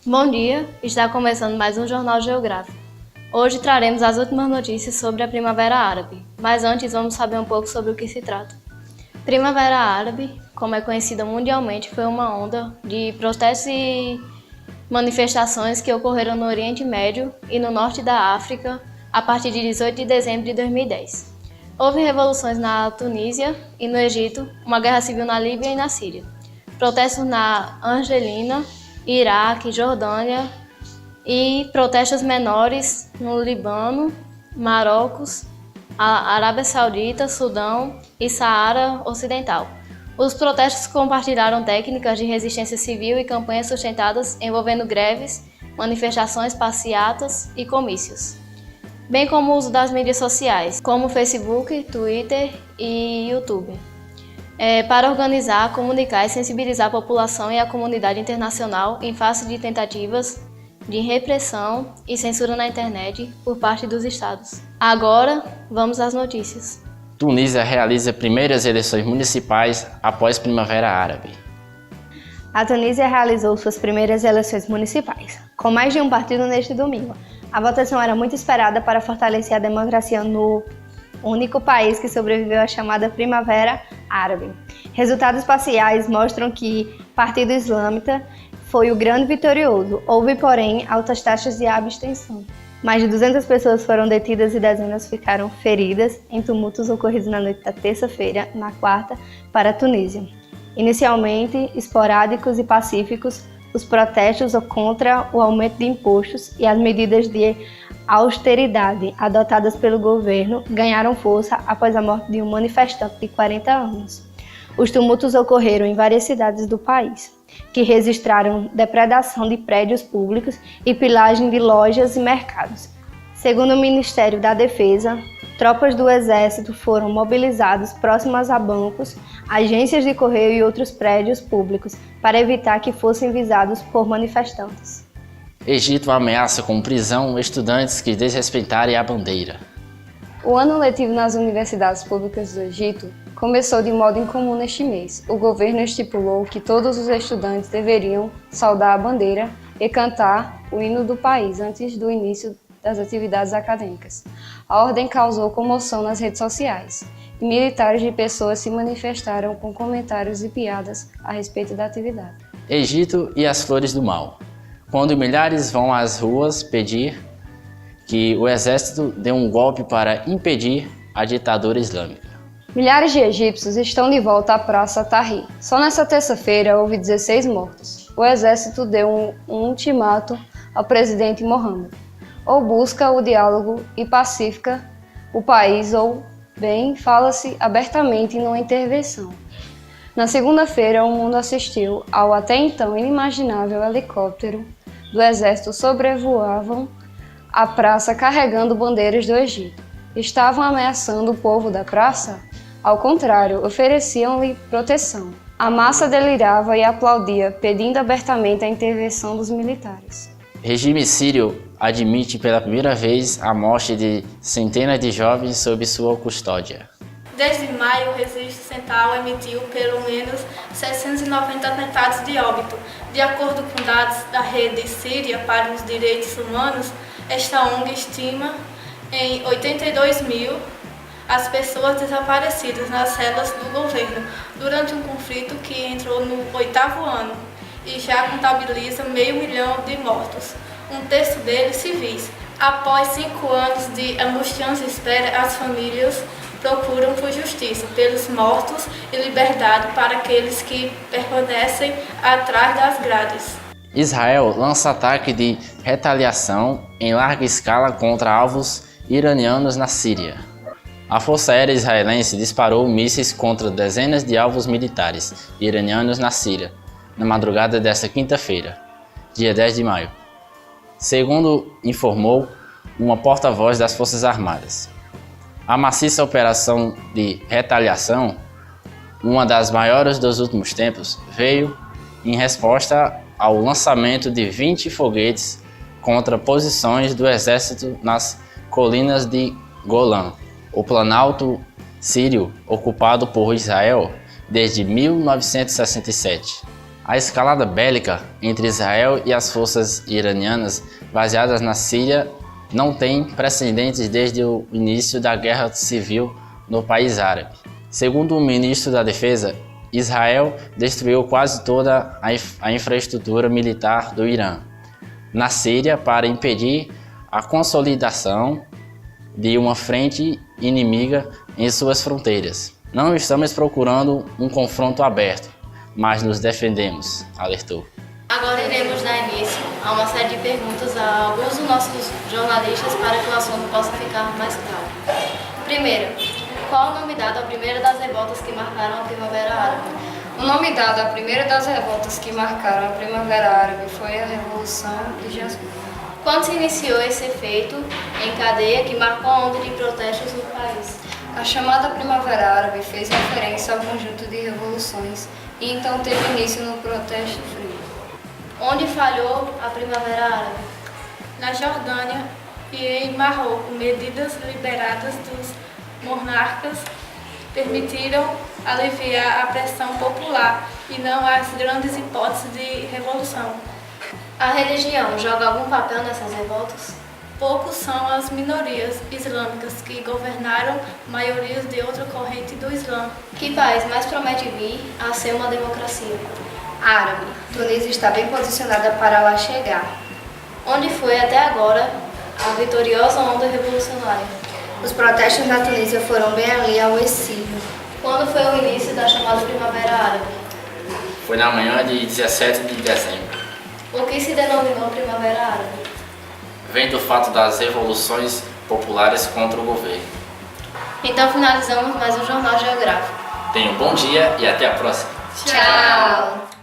Bom dia, está começando mais um Jornal Geográfico. Hoje traremos as últimas notícias sobre a Primavera Árabe, mas antes vamos saber um pouco sobre o que se trata. Primavera Árabe, como é conhecida mundialmente, foi uma onda de protestos e manifestações que ocorreram no Oriente Médio e no norte da África a partir de 18 de dezembro de 2010. Houve revoluções na Tunísia e no Egito, uma guerra civil na Líbia e na Síria, protestos na Argelina, Iraque, Jordânia e protestos menores no Líbano, Marrocos, Arábia Saudita, Sudão e Saara Ocidental. Os protestos compartilharam técnicas de resistência civil e campanhas sustentadas envolvendo greves, manifestações, passeatas e comícios, bem como o uso das mídias sociais, como Facebook, Twitter e YouTube, para organizar, comunicar e sensibilizar a população e a comunidade internacional em face de tentativas de repressão e censura na internet por parte dos Estados. Agora, vamos às notícias. Tunísia realiza primeiras eleições municipais após Primavera Árabe. A Tunísia realizou suas primeiras eleições municipais, com mais de um partido neste domingo. A votação era muito esperada para fortalecer a democracia no único país que sobreviveu à chamada Primavera Árabe. Resultados parciais mostram que o Partido Islâmita foi o grande vitorioso. Houve, porém, altas taxas de abstenção. Mais de 200 pessoas foram detidas e dezenas ficaram feridas em tumultos ocorridos na noite da terça-feira, na quarta, para a Tunísia. Inicialmente esporádicos e pacíficos, os protestos contra o aumento de impostos e as medidas de austeridade adotadas pelo governo ganharam força após a morte de um manifestante de 40 anos. Os tumultos ocorreram em várias cidades do país, que registraram depredação de prédios públicos e pilagem de lojas e mercados. Segundo o Ministério da Defesa, tropas do Exército foram mobilizadas próximas a bancos, agências de correio e outros prédios públicos para evitar que fossem visados por manifestantes. Egito ameaça com prisão estudantes que desrespeitarem a bandeira. O ano letivo nas universidades públicas do Egito começou de modo incomum neste mês. O governo estipulou que todos os estudantes deveriam saudar a bandeira e cantar o hino do país antes do início das atividades acadêmicas. A ordem causou comoção nas redes sociais e milhares de pessoas se manifestaram com comentários e piadas a respeito da atividade. Egito e as flores do mal. Quando milhares vão às ruas pedir que o exército dê um golpe para impedir a ditadura islâmica. Milhares de egípcios estão de volta à Praça Tahrir. Só nesta terça-feira houve 16 mortos. O exército deu um ultimato ao presidente Mohamed. Ou busca o diálogo e pacifica o país, ou bem, fala-se abertamente numa intervenção. Na segunda-feira, o mundo assistiu ao até então inimaginável helicóptero do exército sobrevoavam a praça carregando bandeiras do Egito. Estavam ameaçando o povo da praça? Ao contrário, ofereciam-lhe proteção. A massa delirava e aplaudia, pedindo abertamente a intervenção dos militares. Regime sírio admite pela primeira vez a morte de centenas de jovens sob sua custódia. Desde maio, o Registro Central emitiu pelo menos 790 atentados de óbito. De acordo com dados da Rede Síria para os Direitos Humanos, esta ONG estima em 82 mil as pessoas desaparecidas nas celas do governo durante um conflito que entrou no 8º ano e já contabiliza 500 mil de mortos, um terço deles civis. Após 5 anos de angustiante espera, as famílias procuram por justiça pelos mortos e liberdade para aqueles que permanecem atrás das grades. Israel lança ataque de retaliação em larga escala contra alvos iranianos na Síria. A Força Aérea Israelense disparou mísseis contra dezenas de alvos militares iranianos na Síria, na madrugada desta quinta-feira, dia 10 de maio, segundo informou uma porta-voz das Forças Armadas. A maciça operação de retaliação, uma das maiores dos últimos tempos, veio em resposta ao lançamento de 20 foguetes contra posições do exército nas colinas de Golã, o planalto sírio ocupado por Israel desde 1967. A escalada bélica entre Israel e as forças iranianas baseadas na Síria não tem precedentes desde o início da guerra civil no país árabe. Segundo o ministro da Defesa, Israel destruiu quase toda a infraestrutura militar do Irã na Síria para impedir a consolidação de uma frente inimiga em suas fronteiras. Não estamos procurando um confronto aberto, mas nos defendemos, alertou. Agora iremos dar início a uma série de perguntas a alguns dos nossos jornalistas para que o assunto possa ficar mais claro. Primeiro, qual o nome dado à primeira das revoltas que marcaram a Primavera Árabe? O nome dado à primeira das revoltas que marcaram a Primavera Árabe foi a Revolução de Jasmim. Quando se iniciou esse efeito em cadeia que marcou a onda de protestos no país? A chamada Primavera Árabe fez referência ao conjunto de revoluções e então teve início no protesto frio. Onde falhou a Primavera Árabe? Na Jordânia e em Marrocos, medidas liberadas dos monarcas permitiram aliviar a pressão popular e não as grandes hipóteses de revolução. A religião joga algum papel nessas revoltas? Poucos são as minorias islâmicas que governaram maiorias de outra corrente do Islã. Que país mais promete vir a ser uma democracia? Árabe. Tunísia está bem posicionada para lá chegar. Onde foi até agora a vitoriosa onda revolucionária? Os protestos na Tunísia foram bem ali ao exílio. Quando foi o início da chamada Primavera Árabe? Foi na manhã de 17 de dezembro. O que se denominou Primavera Árabe? Vem do fato das revoluções populares contra o governo. Então finalizamos mais um Jornal Geográfico. Tenha um bom dia e até a próxima. Tchau!